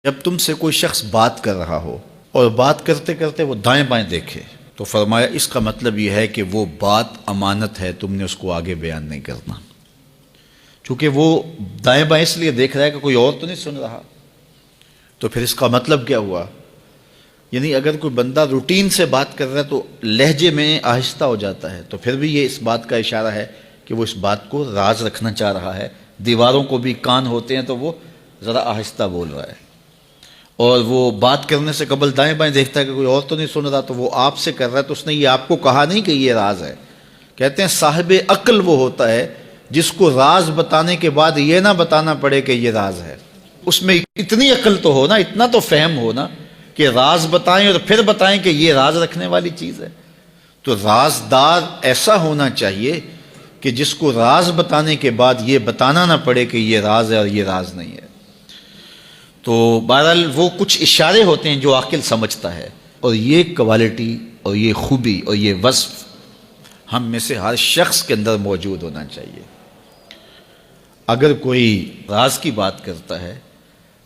جب تم سے کوئی شخص بات کر رہا ہو اور بات کرتے کرتے وہ دائیں بائیں دیکھے تو فرمایا اس کا مطلب یہ ہے کہ وہ بات امانت ہے، تم نے اس کو آگے بیان نہیں کرنا، چونکہ وہ دائیں بائیں اس لیے دیکھ رہا ہے کہ کوئی اور تو نہیں سن رہا۔ تو پھر اس کا مطلب کیا ہوا؟ یعنی اگر کوئی بندہ روٹین سے بات کر رہا ہے تو لہجے میں آہستہ ہو جاتا ہے، تو پھر بھی یہ اس بات کا اشارہ ہے کہ وہ اس بات کو راز رکھنا چاہ رہا ہے۔ دیواروں کو بھی کان ہوتے ہیں تو وہ ذرا آہستہ بول رہا ہے، اور وہ بات کرنے سے قبل دائیں بائیں دیکھتا ہے کہ کوئی اور تو نہیں سن رہا، تو وہ آپ سے کر رہا ہے، تو اس نے یہ آپ کو کہا نہیں کہ یہ راز ہے۔ کہتے ہیں صاحب عقل وہ ہوتا ہے جس کو راز بتانے کے بعد یہ نہ بتانا پڑے کہ یہ راز ہے۔ اس میں اتنی عقل تو ہو نا، اتنا تو فہم ہو نا کہ راز بتائیں اور پھر بتائیں کہ یہ راز رکھنے والی چیز ہے۔ تو رازدار ایسا ہونا چاہیے کہ جس کو راز بتانے کے بعد یہ بتانا نہ پڑے کہ یہ راز ہے اور یہ راز نہیں ہے۔ تو بہرحال وہ کچھ اشارے ہوتے ہیں جو عاقل سمجھتا ہے، اور یہ کوالٹی اور یہ خوبی اور یہ وصف ہم میں سے ہر شخص کے اندر موجود ہونا چاہیے۔ اگر کوئی راز کی بات کرتا ہے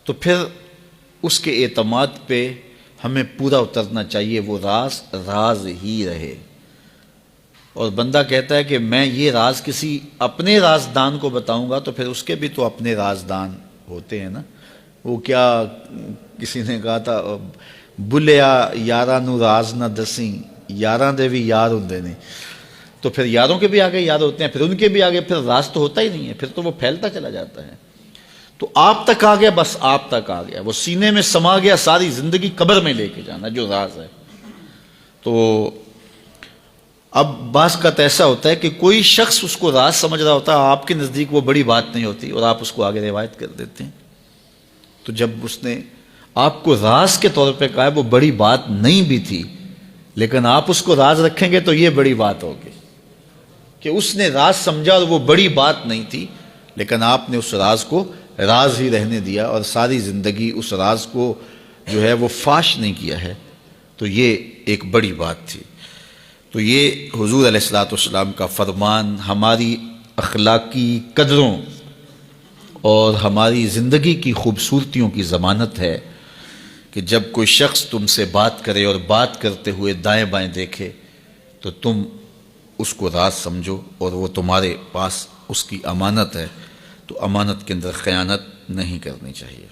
تو پھر اس کے اعتماد پہ ہمیں پورا اترنا چاہیے، وہ راز راز ہی رہے۔ اور بندہ کہتا ہے کہ میں یہ راز کسی اپنے رازدان کو بتاؤں گا، تو پھر اس کے بھی تو اپنے رازدان ہوتے ہیں نا۔ وہ کیا کسی نے کہا تھا، بلیا یاراں نو راز نہ دسیں، یاراں دے بھی یار ہوندے نہیں۔ تو پھر یاروں کے بھی آگے یار ہوتے ہیں، پھر ان کے بھی آگے پھر راز تو ہوتا ہی نہیں ہے، پھر تو وہ پھیلتا چلا جاتا ہے۔ تو آپ تک آ گیا، بس آپ تک آ گیا، وہ سینے میں سما گیا، ساری زندگی قبر میں لے کے جانا جو راز ہے۔ تو اب بعض کا ایسا ہوتا ہے کہ کوئی شخص اس کو راز سمجھ رہا ہوتا ہے، آپ کے نزدیک وہ بڑی بات نہیں ہوتی، اور آپ اس کو آگے روایت کر دیتے ہیں۔ تو جب اس نے آپ کو راز کے طور پہ کہا ہے، وہ بڑی بات نہیں بھی تھی، لیکن آپ اس کو راز رکھیں گے تو یہ بڑی بات ہوگی کہ اس نے راز سمجھا اور وہ بڑی بات نہیں تھی، لیکن آپ نے اس راز کو راز ہی رہنے دیا اور ساری زندگی اس راز کو جو ہے وہ فاش نہیں کیا ہے، تو یہ ایک بڑی بات تھی۔ تو یہ حضور علیہ الصلوۃ والسلام کا فرمان ہماری اخلاقی قدروں اور ہماری زندگی کی خوبصورتیوں کی ضمانت ہے کہ جب کوئی شخص تم سے بات کرے اور بات کرتے ہوئے دائیں بائیں دیکھے تو تم اس کو راز سمجھو، اور وہ تمہارے پاس اس کی امانت ہے، تو امانت کے اندر خیانت نہیں کرنی چاہیے۔